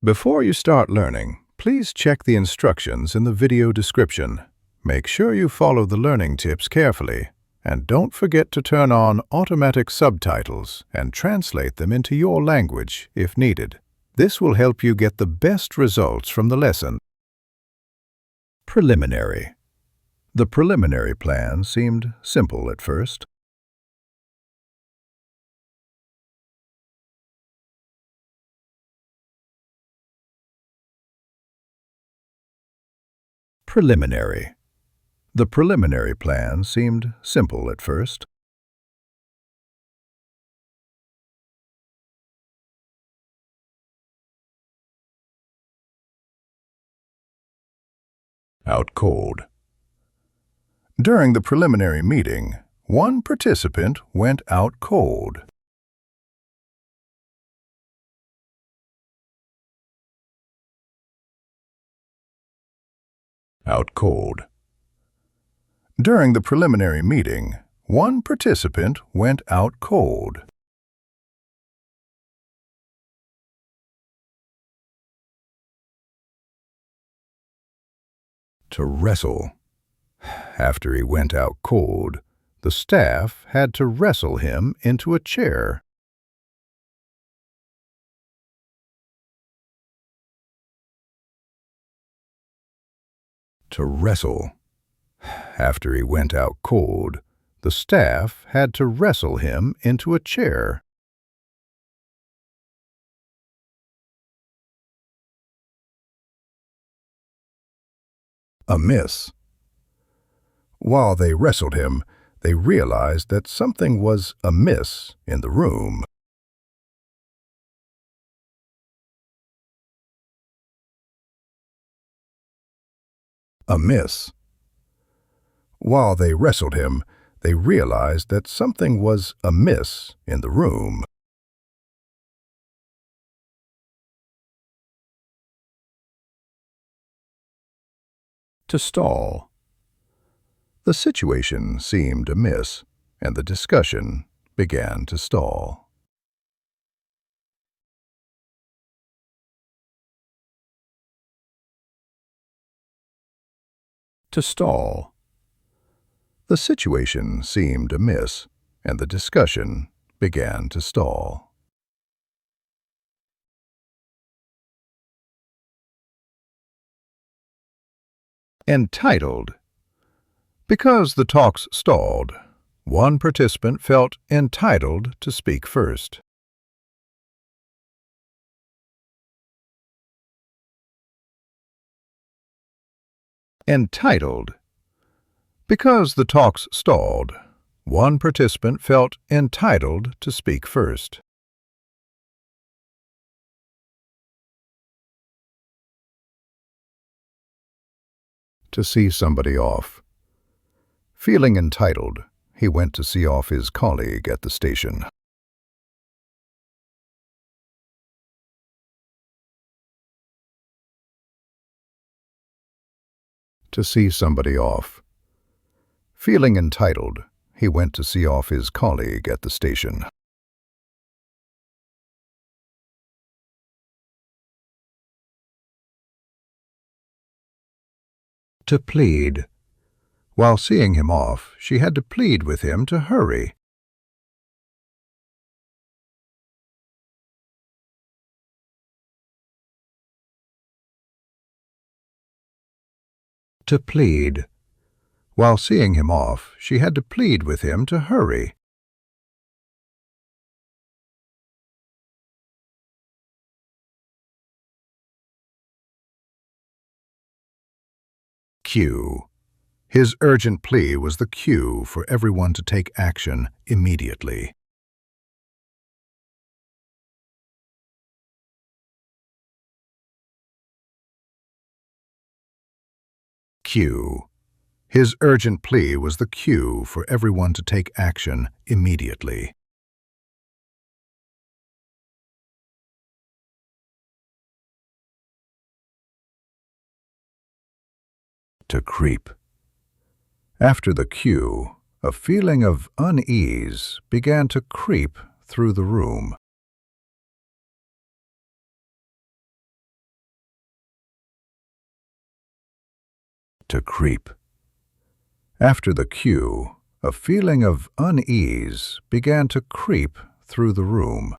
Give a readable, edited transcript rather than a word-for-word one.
Before you start learning, please check the instructions in the video description. Make sure you follow the learning tips carefully, and don't forget to turn on automatic subtitles and translate them into your language if needed. This will help you get the best results from the lesson. Preliminary. The preliminary plan seemed simple at first. Preliminary. The preliminary plan seemed simple at first. Out cold. During the preliminary meeting, one participant went out cold. Out cold. During the preliminary meeting, one participant went out cold. To wrestle. After he went out cold, the staff had to wrestle him into a chair. To wrestle. After he went out cold, the staff had to wrestle him into a chair. Amiss. While they wrestled him, they realized that something was amiss in the room. Amiss. While they wrestled him, they realized that something was amiss in the room. To stall. The situation seemed amiss, and the discussion began to stall. To stall. The situation seemed amiss, and the discussion began to stall. Entitled. Because the talks stalled, one participant felt entitled to speak first. Entitled. Because the talks stalled, one participant felt entitled to speak first. To see somebody off. Feeling entitled, he went to see off his colleague at the station. To see somebody off. Feeling entitled, he went to see off his colleague at the station. To plead. While seeing him off, she had to plead with him to hurry. To plead. While seeing him off, she had to plead with him to hurry. Cue. His urgent plea was the cue for everyone to take action immediately. Cue. His urgent plea was the cue for everyone to take action immediately. To creep. After the cue, a feeling of unease began to creep through the room. to creep. After the cue, a feeling of unease began to creep through the room.